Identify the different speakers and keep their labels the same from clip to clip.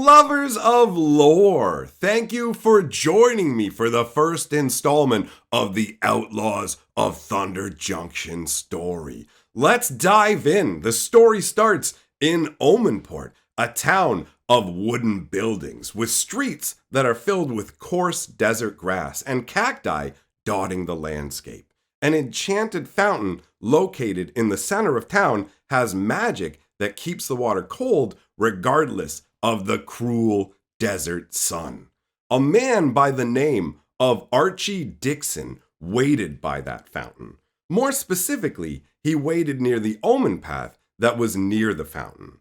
Speaker 1: lovers of lore, thank you for joining me for the first installment of the Outlaws of Thunder Junction story. Let's dive in. The story starts in Omenport, a town of wooden buildings with streets that are filled with coarse desert grass and cacti dotting the landscape. An enchanted fountain located in the center of town has magic that keeps the water cold regardless of the cruel desert sun. A man by the name of Archie Dixon waited by that fountain. More specifically, he waited near the omen path that was near the fountain.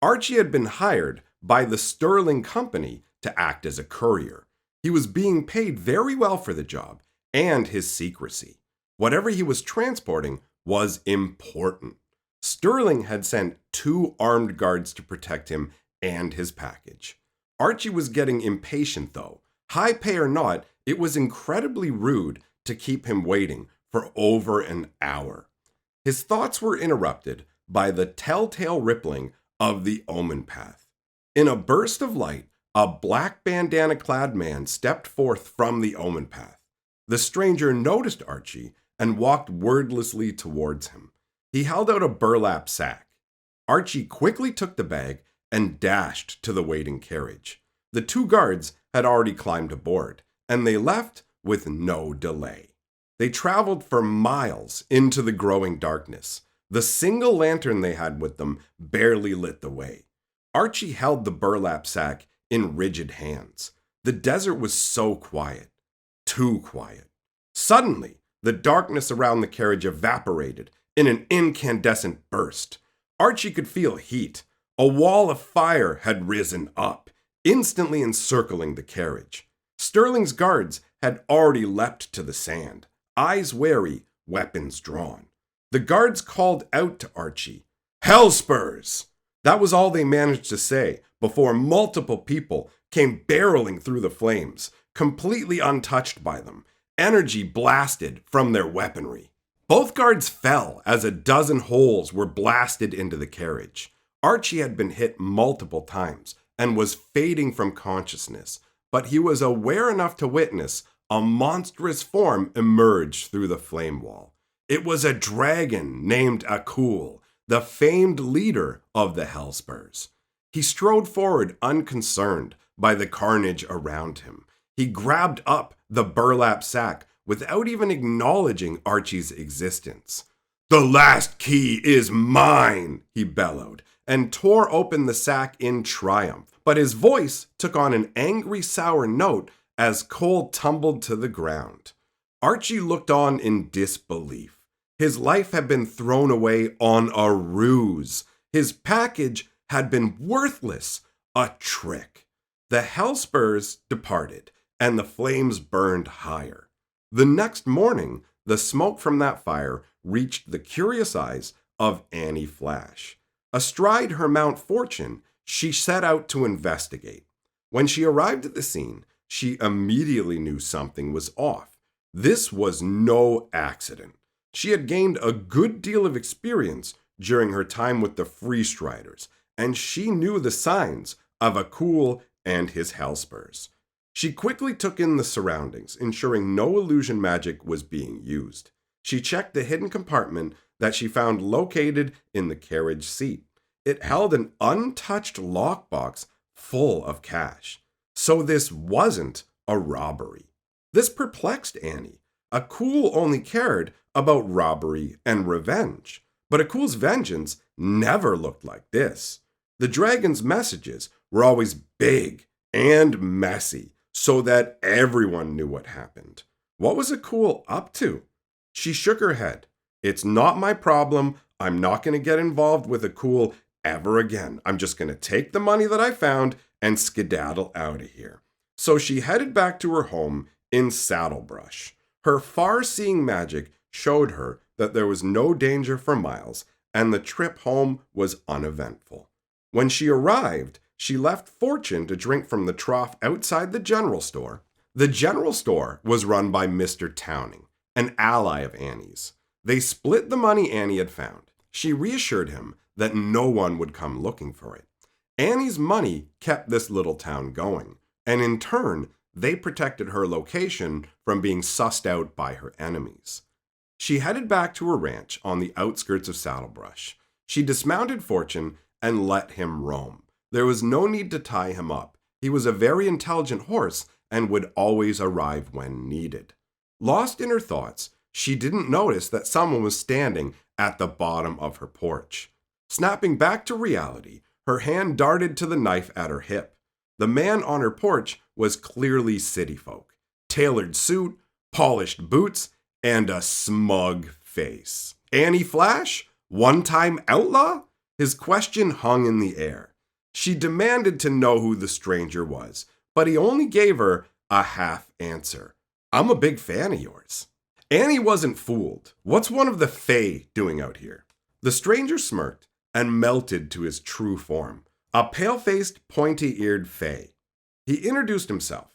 Speaker 1: Archie had been hired by the Sterling Company to act as a courier. He was being paid very well for the job and his secrecy. Whatever he was transporting was important. Sterling had sent 2 armed guards to protect him and his package. Archie was getting impatient though. High pay or not, it was incredibly rude to keep him waiting for over an hour. His thoughts were interrupted by the telltale rippling of the omen path. In a burst of light, a black bandana-clad man stepped forth from the omen path. The stranger noticed Archie and walked wordlessly towards him. He held out a burlap sack. Archie quickly took the bag and dashed to the waiting carriage. The 2 guards had already climbed aboard, and they left with no delay. They traveled for miles into the growing darkness. The single lantern they had with them barely lit the way. Archie held the burlap sack in rigid hands. The desert was so quiet. Too quiet. Suddenly, the darkness around the carriage evaporated in an incandescent burst. Archie could feel heat. A wall of fire had risen up, instantly encircling the carriage. Sterling's guards had already leapt to the sand, eyes wary, weapons drawn. The guards called out to Archie, "Hellspurs!" That was all they managed to say before multiple people came barreling through the flames, completely untouched by them, energy blasted from their weaponry. Both guards fell as a dozen holes were blasted into the carriage. Archie had been hit multiple times and was fading from consciousness, but he was aware enough to witness a monstrous form emerge through the flame wall. It was a dragon named Akul, the famed leader of the Hellspurs. He strode forward unconcerned by the carnage around him. He grabbed up the burlap sack without even acknowledging Archie's existence. "The last key is mine," he bellowed, and tore open the sack in triumph. But his voice took on an angry, sour note as Cole tumbled to the ground. Archie looked on in disbelief. His life had been thrown away on a ruse. His package had been worthless, a trick. The Hellspurs departed, and the flames burned higher. The next morning, the smoke from that fire reached the curious eyes of Annie Flash. Astride her Mount Fortune, she set out to investigate. When she arrived at the scene, she immediately knew something was off. This was no accident. She had gained a good deal of experience during her time with the Freestriders, and she knew the signs of Akul and his Hellspurs. She quickly took in the surroundings, ensuring no illusion magic was being used. She checked the hidden compartment that she found located in the carriage seat. It held an untouched lockbox full of cash. So this wasn't a robbery. This perplexed Annie. Akul only cared about robbery and revenge, but Akul's vengeance never looked like this. The dragon's messages were always big and messy, so that everyone knew what happened. What was Akul up to? She shook her head. "It's not my problem. I'm not going to get involved with Akul ever again. I'm just going to take the money that I found and skedaddle out of here." So she headed back to her home in Saddlebrush. Her far-seeing magic showed her that there was no danger for miles, and the trip home was uneventful. When she arrived, she left Fortune to drink from the trough outside the general store. The general store was run by Mr. Towning, an ally of Annie's. They split the money Annie had found. She reassured him that no one would come looking for it. Annie's money kept this little town going, and in turn, they protected her location from being sussed out by her enemies. She headed back to her ranch on the outskirts of Saddlebrush. She dismounted Fortune and let him roam. There was no need to tie him up. He was a very intelligent horse and would always arrive when needed. Lost in her thoughts, she didn't notice that someone was standing at the bottom of her porch. Snapping back to reality, her hand darted to the knife at her hip. The man on her porch was clearly city folk. Tailored suit, polished boots, and a smug face. Annie Flash? One-time outlaw? His question hung in the air. She demanded to know who the stranger was, but he only gave her a half answer. I'm a big fan of yours. Annie wasn't fooled. What's one of the Fae doing out here? The stranger smirked and melted to his true form, a pale-faced, pointy-eared Fae. He introduced himself.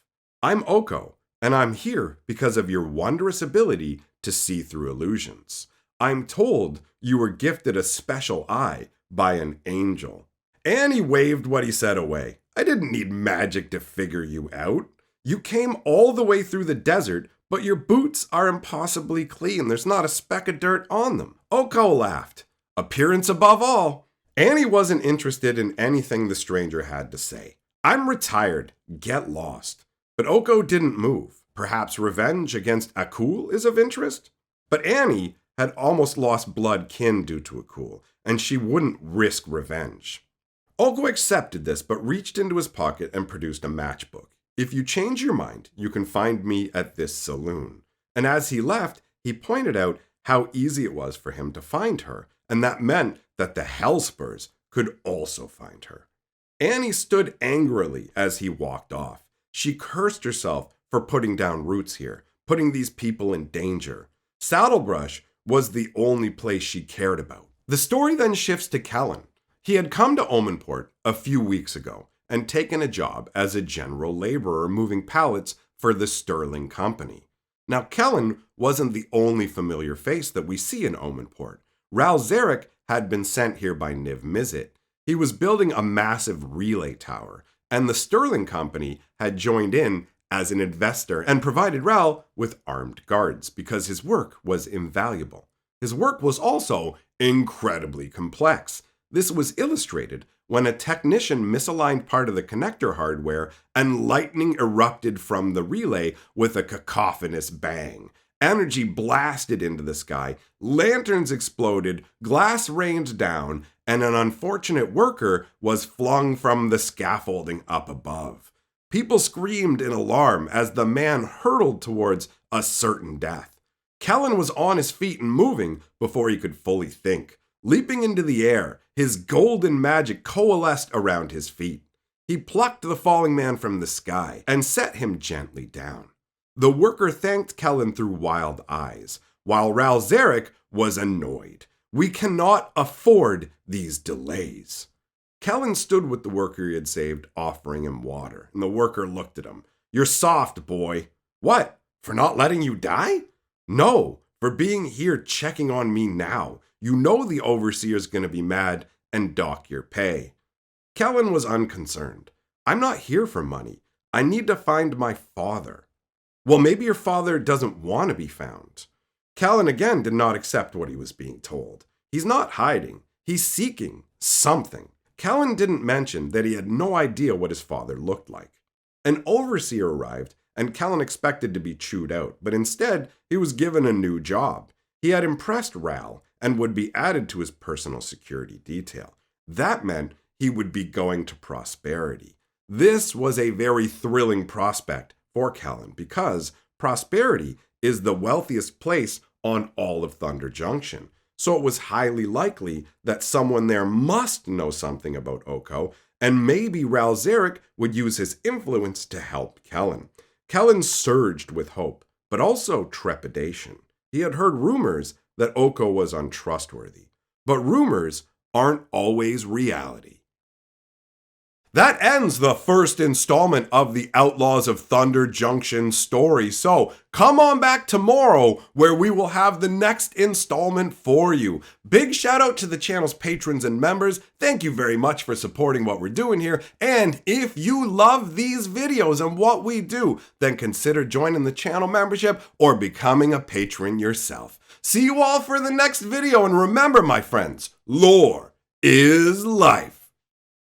Speaker 1: I'm Oko, and I'm here because of your wondrous ability to see through illusions. I'm told you were gifted a special eye by an angel. Annie waved what he said away. I didn't need magic to figure you out. You came all the way through the desert, but your boots are impossibly clean. There's not a speck of dirt on them. Oko laughed. Appearance above all. Annie wasn't interested in anything the stranger had to say. I'm retired. Get lost. But Oko didn't move. Perhaps revenge against Akul is of interest? But Annie had almost lost blood kin due to Akul, and she wouldn't risk revenge. Oko accepted this, but reached into his pocket and produced a matchbook. If you change your mind, you can find me at this saloon. And as he left, he pointed out how easy it was for him to find her, and that meant that the Hellspurs could also find her. Annie stood angrily as he walked off. She cursed herself for putting down roots here, putting these people in danger. Saddlebrush was the only place she cared about. The story then shifts to Kellen. He had come to Omenport a few weeks ago and taken a job as a general laborer moving pallets for the Sterling Company. Now, Kellen wasn't the only familiar face that we see in Omenport. Ral Zarek had been sent here by Niv Mizzet. He was building a massive relay tower, and the Sterling Company had joined in as an investor and provided Ral with armed guards because his work was invaluable. His work was also incredibly complex. This was illustrated when a technician misaligned part of the connector hardware and lightning erupted from the relay with a cacophonous bang. Energy blasted into the sky, lanterns exploded, glass rained down, and an unfortunate worker was flung from the scaffolding up above. People screamed in alarm as the man hurtled towards a certain death. Kellen was on his feet and moving before he could fully think. Leaping into the air, his golden magic coalesced around his feet. He plucked the falling man from the sky and set him gently down. The worker thanked Kellen through wild eyes, while Ral Zarek was annoyed. We cannot afford these delays. Kellen stood with the worker he had saved, offering him water, and the worker looked at him. You're soft, boy. What? For not letting you die? No, for being here checking on me now. You know the overseer's gonna be mad and dock your pay. Kellen was unconcerned. I'm not here for money. I need to find my father. Well, maybe your father doesn't want to be found. Kellen again did not accept what he was being told. He's not hiding. He's seeking something. Kellen didn't mention that he had no idea what his father looked like. An overseer arrived, and Kellen expected to be chewed out, but instead he was given a new job. He had impressed Ral and would be added to his personal security detail. That meant he would be going to Prosperity. This was a very thrilling prospect for Kellen because Prosperity is the wealthiest place on all of Thunder Junction. So it was highly likely that someone there must know something about Oko, and maybe Ral Zarek would use his influence to help Kellen. Kellen surged with hope, but also trepidation. He had heard rumors that Oko was untrustworthy, but rumors aren't always reality. That ends the first installment of the Outlaws of Thunder Junction story. So come on back tomorrow where we will have the next installment for you. Big shout out to the channel's patrons and members. Thank you very much for supporting what we're doing here. And if you love these videos and what we do, then consider joining the channel membership or becoming a patron yourself. See you all for the next video. And remember, my friends, lore is life.